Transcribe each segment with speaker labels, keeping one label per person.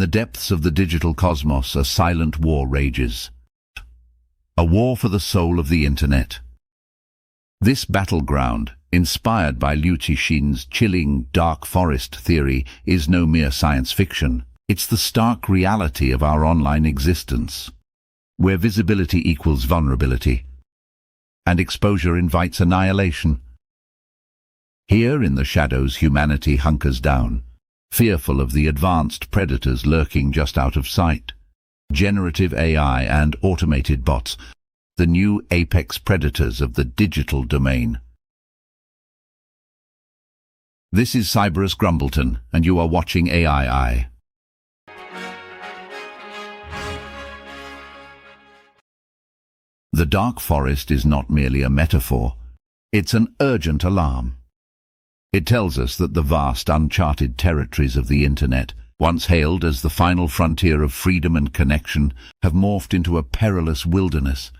Speaker 1: the depths of the digital cosmos, a silent war rages. A war for the soul of the internet. This battleground, inspired by liucixin's chilling dark forest theory, is no mere science fiction. It's the stark reality of our online existence, where visibility equals vulnerability, and exposure invites annihilation. Here in the shadows, humanity hunkers down, fearful of the advanced predators lurking just out of sight. Generative AI and automated bots, the new apex predators of the digital domain. This is Cyberus Grumbleton, and you are watching AI. The dark forest is not merely a metaphor, it's an urgent alarm. It tells us that the vast, uncharted territories of the internet, once hailed as the final frontier of freedom and connection, have morphed into a perilous wilderness.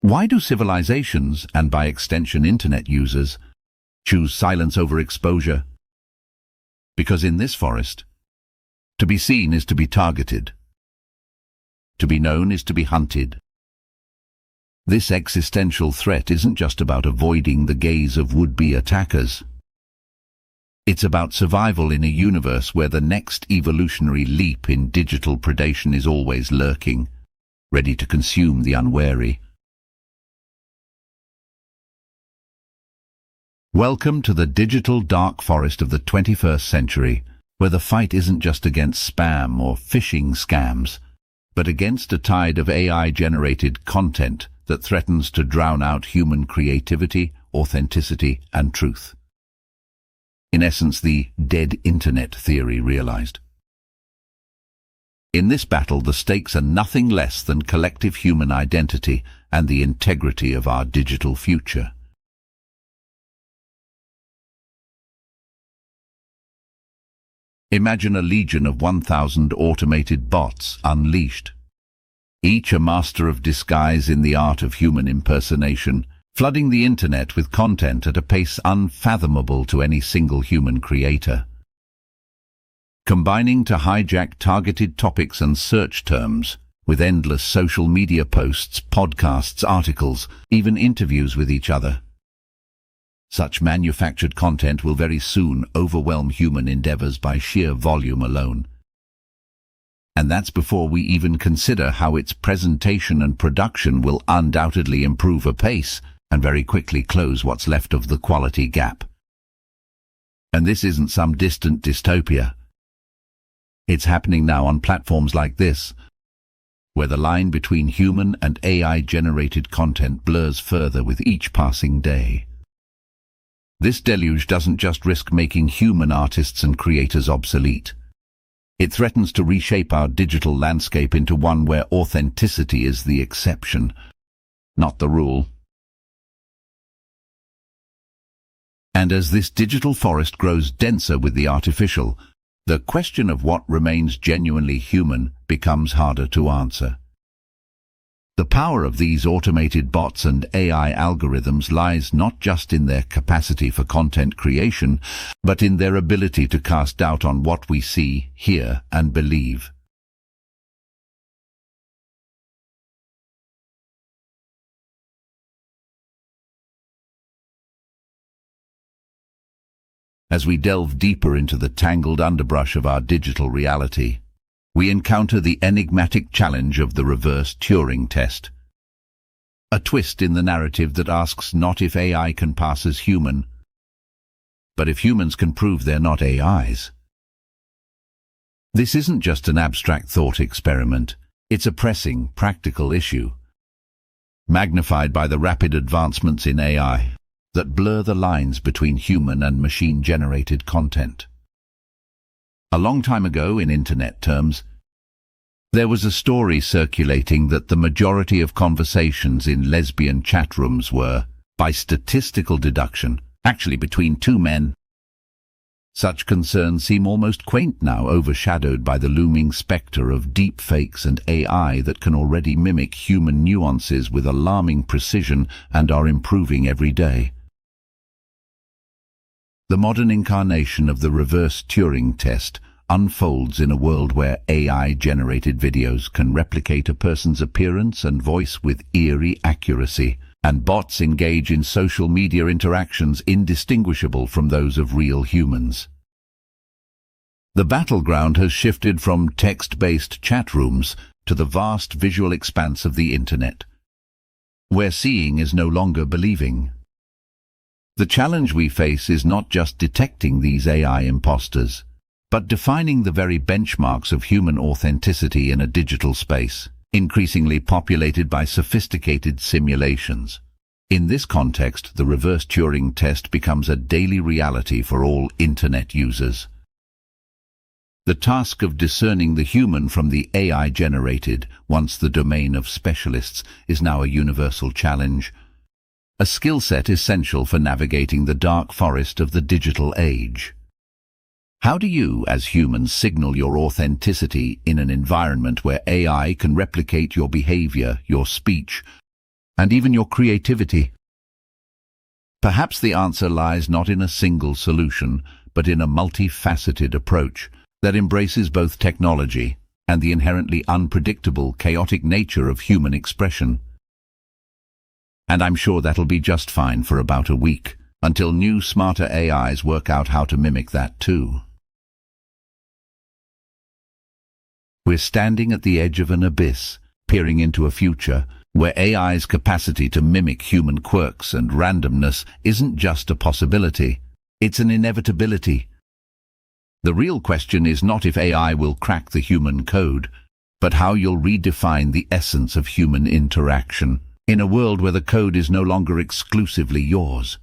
Speaker 1: Why do civilizations, and by extension internet users, choose silence over exposure? Because in this forest, to be seen is to be targeted. To be known is to be hunted. This existential threat isn't just about avoiding the gaze of would-be attackers. It's about survival in a universe where the next evolutionary leap in digital predation is always lurking, ready to consume the unwary. Welcome to the digital dark forest of the 21st century, where the fight isn't just against spam or phishing scams, but against a tide of AI-generated content that threatens to drown out human creativity, authenticity, and truth. In essence, the dead internet theory realized. In this battle, the stakes are nothing less than collective human identity and the integrity of our digital future. Imagine a legion of 1,000 automated bots unleashed, each a master of disguise in the art of human impersonation, flooding the internet with content at a pace unfathomable to any single human creator. Combining to hijack targeted topics and search terms, with endless social media posts, podcasts, articles, even interviews with each other. Such manufactured content will very soon overwhelm human endeavors by sheer volume alone. And that's before we even consider how its presentation and production will undoubtedly improve apace and very quickly close what's left of the quality gap. And this isn't some distant dystopia. It's happening now on platforms like this, where the line between human and AI-generated content blurs further with each passing day. This deluge doesn't just risk making human artists and creators obsolete. It threatens to reshape our digital landscape into one where authenticity is the exception, not the rule. And as this digital forest grows denser with the artificial, the question of what remains genuinely human becomes harder to answer. The power of these automated bots and AI algorithms lies not just in their capacity for content creation, but in their ability to cast doubt on what we see, hear, and believe. As we delve deeper into the tangled underbrush of our digital reality, we encounter the enigmatic challenge of the reverse Turing test. A twist in the narrative that asks not if AI can pass as human, but if humans can prove they're not AIs. This isn't just an abstract thought experiment, it's a pressing, practical issue, magnified by the rapid advancements in AI that blur the lines between human and machine-generated content. A long time ago, in internet terms, there was a story circulating that the majority of conversations in lesbian chat rooms were, by statistical deduction, actually between two men. Such concerns seem almost quaint now, overshadowed by the looming spectre of deepfakes and AI that can already mimic human nuances with alarming precision and are improving every day. The modern incarnation of the reverse Turing test unfolds in a world where AI-generated videos can replicate a person's appearance and voice with eerie accuracy, and bots engage in social media interactions indistinguishable from those of real humans. The battleground has shifted from text-based chat rooms to the vast visual expanse of the internet, where seeing is no longer believing. The challenge we face is not just detecting these AI imposters, but defining the very benchmarks of human authenticity in a digital space, increasingly populated by sophisticated simulations. In this context, the reverse Turing test becomes a daily reality for all internet users. The task of discerning the human from the AI-generated, once the domain of specialists, is now a universal challenge, a skill set essential for navigating the dark forest of the digital age. How do you, as humans, signal your authenticity in an environment where AI can replicate your behavior, your speech, and even your creativity? Perhaps the answer lies not in a single solution, but in a multifaceted approach that embraces both technology and the inherently unpredictable, chaotic nature of human expression. And I'm sure that'll be just fine for about a week, until new, smarter AIs work out how to mimic that too. We're standing at the edge of an abyss, peering into a future where AI's capacity to mimic human quirks and randomness isn't just a possibility, it's an inevitability. The real question is not if AI will crack the human code, but how you'll redefine the essence of human interaction in a world where the code is no longer exclusively yours.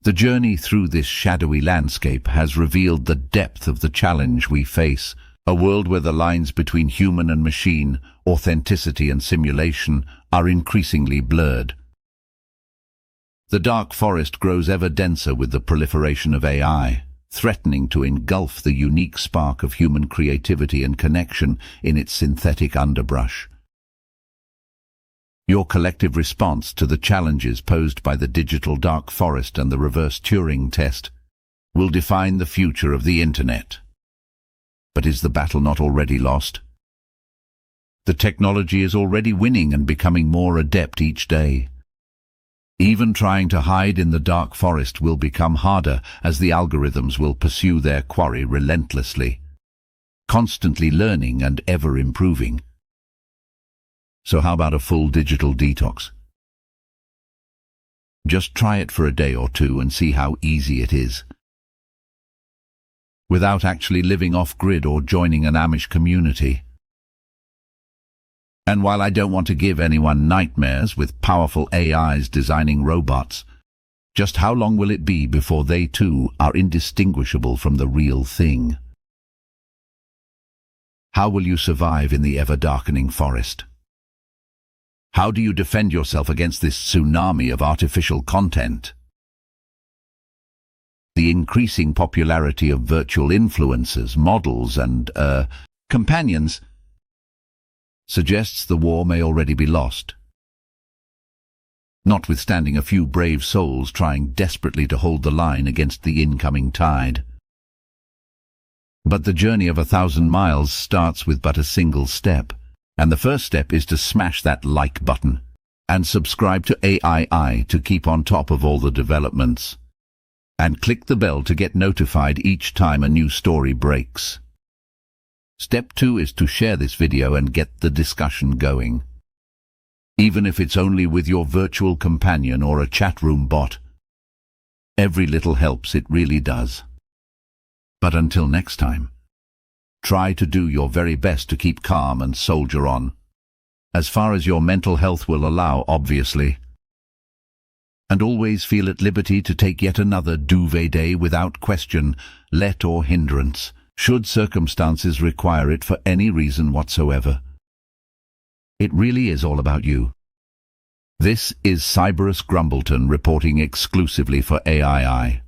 Speaker 1: The journey through this shadowy landscape has revealed the depth of the challenge we face, a world where the lines between human and machine, authenticity and simulation, are increasingly blurred. The dark forest grows ever denser with the proliferation of AI, threatening to engulf the unique spark of human creativity and connection in its synthetic underbrush. Your collective response to the challenges posed by the digital dark forest and the reverse Turing test will define the future of the internet. But is the battle not already lost? The technology is already winning and becoming more adept each day. Even trying to hide in the dark forest will become harder as the algorithms will pursue their quarry relentlessly, constantly learning and ever improving. So how about a full digital detox? Just try it for a day or two and see how easy it is. Without actually living off-grid or joining an Amish community. And while I don't want to give anyone nightmares with powerful AIs designing robots, just how long will it be before they too are indistinguishable from the real thing? How will you survive in the ever-darkening forest? How do you defend yourself against this tsunami of artificial content? The increasing popularity of virtual influencers, models, and companions suggests the war may already be lost. Notwithstanding a few brave souls trying desperately to hold the line against the incoming tide. But the journey of 1,000 miles starts with but a single step, and the first step is to smash that like button and subscribe to AII to keep on top of all the developments, and click the bell to get notified each time a new story breaks. Step 2 is to share this video and get the discussion going. Even if it's only with your virtual companion or a chat room bot. Every little helps, it really does. But until next time, try to do your very best to keep calm and soldier on. As far as your mental health will allow, obviously. And always feel at liberty to take yet another duvet day without question, let or hindrance, should circumstances require it for any reason whatsoever. It really is all about you. This is Cyberus Grumbleton reporting exclusively for AII.